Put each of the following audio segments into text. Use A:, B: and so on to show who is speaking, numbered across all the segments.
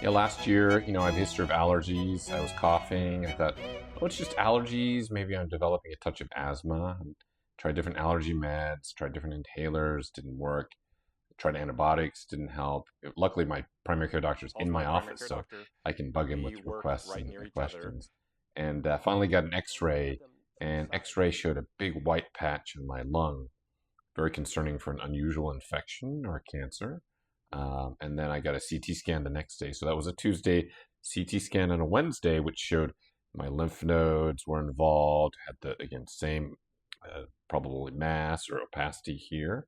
A: Yeah, last year, I have a history of allergies. I was coughing. I thought, oh, it's just allergies. Maybe I'm developing a touch of asthma. Tried different allergy meds, tried different inhalers, didn't work. Tried antibiotics, didn't help. Luckily, my primary care doctor is in my office, so I can bug him with requests and questions. And finally got an x-ray, and x-ray showed a big white patch on my lung. Very concerning for an unusual infection or cancer. And then I got a CT scan the next day. So that was a Tuesday, CT scan on a Wednesday, which showed my lymph nodes were involved, had the, again, same probably mass or opacity here,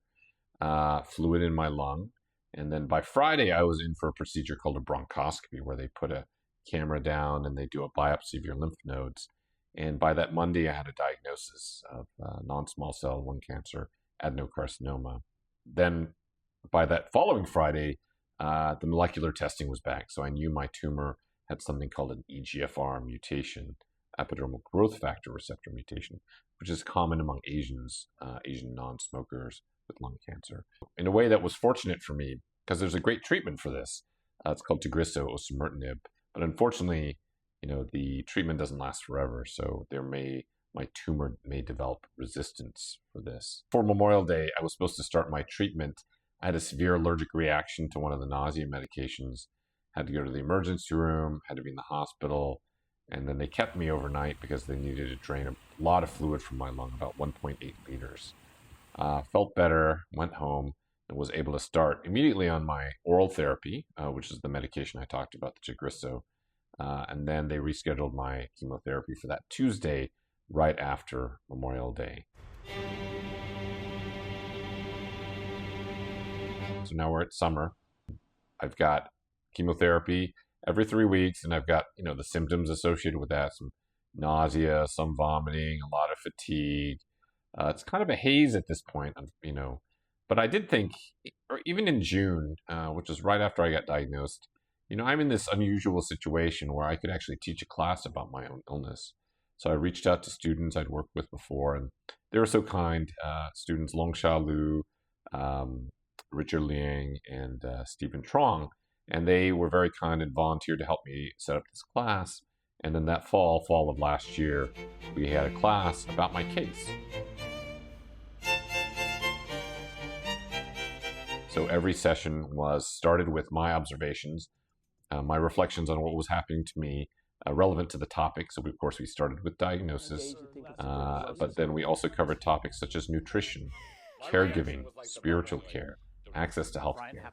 A: fluid in my lung. And then by Friday, I was in for a procedure called a bronchoscopy, where they put a camera down and they do a biopsy of your lymph nodes. And by that Monday, I had a diagnosis of non-small cell lung cancer, adenocarcinoma. Then by that following Friday, the molecular testing was back. So I knew my tumor had something called an EGFR mutation, epidermal growth factor receptor mutation, which is common among Asians, Asian non-smokers with lung cancer. In a way that was fortunate for me, because there's a great treatment for this. It's called Tagrisso osimertinib. But unfortunately, the treatment doesn't last forever. So my tumor may develop resistance for this. For Memorial Day, I was supposed to start my treatment. I had a severe allergic reaction to one of the nausea medications, had to go to the emergency room, had to be in the hospital, and then they kept me overnight because they needed to drain a lot of fluid from my lung, about 1.8 liters. Felt better, went home, and was able to start immediately on my oral therapy, which is the medication I talked about, the Tagrisso, and then they rescheduled my chemotherapy for that Tuesday, right after Memorial Day. So now we're at summer. I've got chemotherapy every 3 weeks, and I've got, the symptoms associated with that, some nausea, some vomiting, a lot of fatigue. It's kind of a haze at this point, but I did think, or even in June, which is right after I got diagnosed, I'm in this unusual situation where I could actually teach a class about my own illness. So I reached out to students I'd worked with before, and they were so kind. Students Longsha Lu, Richard Liang, and Stephen Trong, and they were very kind and volunteered to help me set up this class. And then that fall of last year, we had a class about my case. So every session was started with my observations, my reflections on what was happening to me, relevant to the topic. So of course we started with diagnosis, but then we also covered topics such as nutrition, caregiving, spiritual care, access to healthcare.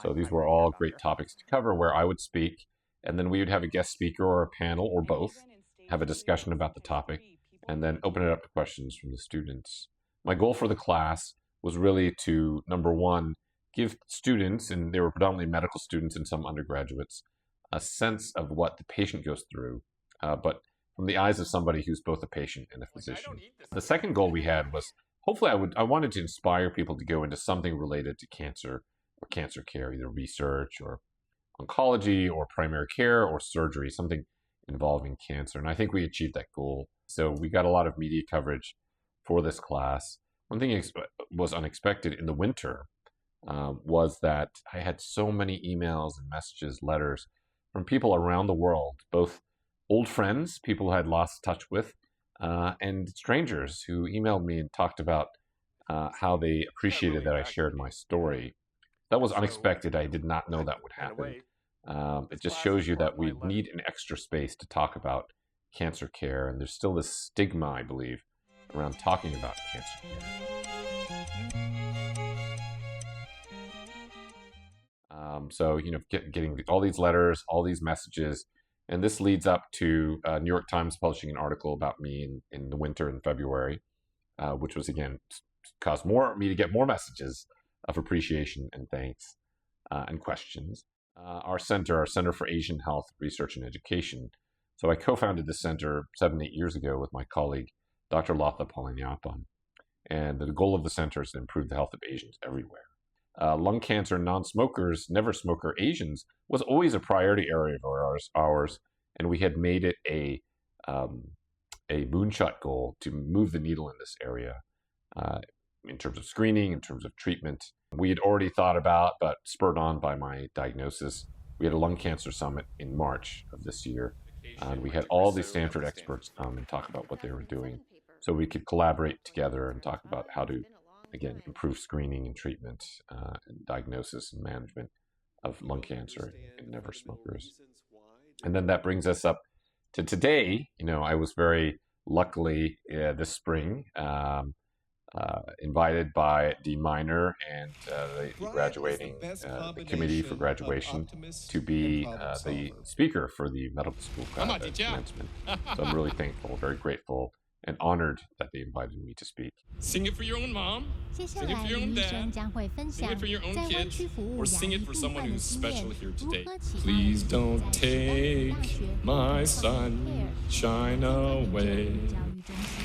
A: So these were all great topics to cover, where I would speak, and then we would have a guest speaker or a panel or both, have a discussion about the topic, and then open it up to questions from the students. My goal for the class was really to, number one, give students, and they were predominantly medical students and some undergraduates, a sense of what the patient goes through, but from the eyes of somebody who's both a patient and a physician. The second goal we had was, hopefully I wanted to inspire people to go into something related to cancer or cancer care, either research or oncology or primary care or surgery, something involving cancer. And I think we achieved that goal. So we got a lot of media coverage for this class. One thing was unexpected in the winter was that I had so many emails and messages, letters from people around the world, both old friends, people who I had lost touch with, and strangers who emailed me and talked about how they appreciated that I shared my story. That was unexpected. I did not know that would happen. It just shows you that we need an extra space to talk about cancer care, and there's still this stigma, I believe, around talking about cancer care. So, getting all these letters, all these messages, and this leads up to New York Times publishing an article about me in the winter in February, which was, again, caused me to get more messages of appreciation and thanks and questions. Our Center for Asian Health Research and Education. So I co-founded this center 7-8 years ago with my colleague, Dr. Latha Palaniappan. And the goal of the center is to improve the health of Asians everywhere. Lung cancer in non-smokers, never smoker Asians was always a priority area of ours, and we had made it a moonshot goal to move the needle in this area in terms of screening, in terms of treatment, we had already thought about, but spurred on by my diagnosis, we had a lung cancer summit in March of this year. And we had all the Stanford experts come and talk about what they were doing so we could collaborate together and talk about how to, again, improve screening and treatment and diagnosis and management of lung cancer in never smokers. And then that brings us up to today. I was very luckily this spring invited by Dean Minor and the graduating the committee for graduation to be the speaker for the medical school class at Commencement. So I'm really thankful, very grateful, and honored that they invited me to speak.
B: Sing it for your own mom,
C: 接下
B: sing it
C: 来
B: for your
C: 林
B: own
C: 医生
B: dad,
C: 将会分
B: sing
C: 享
B: it for your own
C: 在湾
B: kids,
C: 区服务
B: or sing
C: 养
B: it
C: 医
B: for
C: 病
B: someone
C: 患的
B: who's
C: 经
B: special
C: 验
B: here
C: 如
B: today.
C: 何启发
B: Please
C: 了
B: don't
C: 在史丹福大
B: take
C: 学
B: my
C: 儿童
B: sun,
C: 教育
B: shine
C: 中
B: away.
C: 心